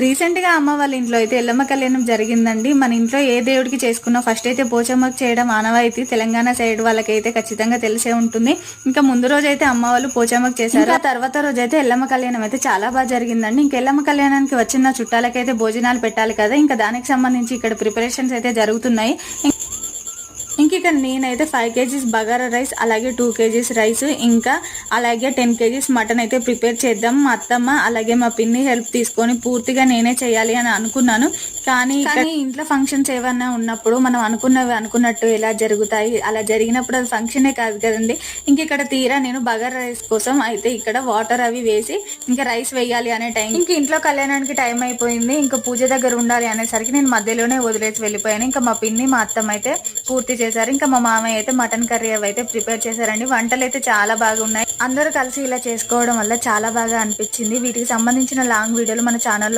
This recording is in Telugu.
రీసెంట్ గా అమ్మ వాళ్ళ ఇంట్లో అయితే ఎల్లమ్మ కళ్యాణం జరిగిందండి. మన ఇంట్లో ఏ దేవుడికి చేసుకున్నా ఫస్ట్ అయితే పోచమ్మకు చేయడం ఆనవాయితీ. తెలంగాణ సైడ్ వాళ్ళకైతే ఖచ్చితంగా తెలిసే ఉంటుంది. ఇంకా ముందు రోజు అయితే అమ్మ వాళ్ళు పోచమ్మకు చేశారు. ఆ తర్వాత రోజు అయితే ఎల్లమ్మ కళ్యాణం అయితే చాలా బాగా జరిగిందండి. ఇంకా ఎల్లమ్మ కళ్యాణానికి వచ్చిన చుట్టాలకైతే భోజనాలు పెట్టాలి కదా, ఇంకా దానికి సంబంధించి ఇక్కడ ప్రిపరేషన్స్ అయితే జరుగుతున్నాయి. ఇంక ఇక్కడ నేనైతే 5 kgs బగారా రైస్, అలాగే 2 kgs రైస్, ఇంకా అలాగే 10 kgs మటన్ అయితే ప్రిపేర్ చేద్దాం. మా అత్తమ్మ అలాగే మా పిన్ని హెల్ప్ తీసుకొని పూర్తిగా నేనే చేయాలి అని అనుకున్నాను. కానీ ఇంట్లో ఫంక్షన్స్ ఏమన్నా ఉన్నప్పుడు మనం అనుకున్నవి అనుకున్నట్టు ఎలా జరుగుతాయి, అలా జరిగినప్పుడు అది ఫంక్షనే కాదు కదండి. ఇంక ఇక్కడ తీరా నేను బగారా రైస్ కోసం అయితే ఇక్కడ వాటర్ అవి వేసి ఇంకా రైస్ వేయాలి అనే టైం, ఇంక ఇంట్లో కళ్యాణానికి టైం అయిపోయింది. ఇంకా పూజ దగ్గర ఉండాలి అనేసరికి నేను మధ్యలోనే వదిలేసి వెళ్ళిపోయాను. ఇంకా మా పిన్ని మా అత్తమ్మ అయితే పూర్తి చేశారు. ఇంకా మా మామయ్య అయితే మటన్ కర్రీ అవి అయితే ప్రిపేర్ చేశారండి. వంటలు అయితే చాలా బాగున్నాయి. అందరూ కలిసి ఇలా చేసుకోవడం వల్ల చాలా బాగా అనిపించింది. వీటికి సంబంధించిన లాంగ్ వీడియోలు మన ఛానల్లో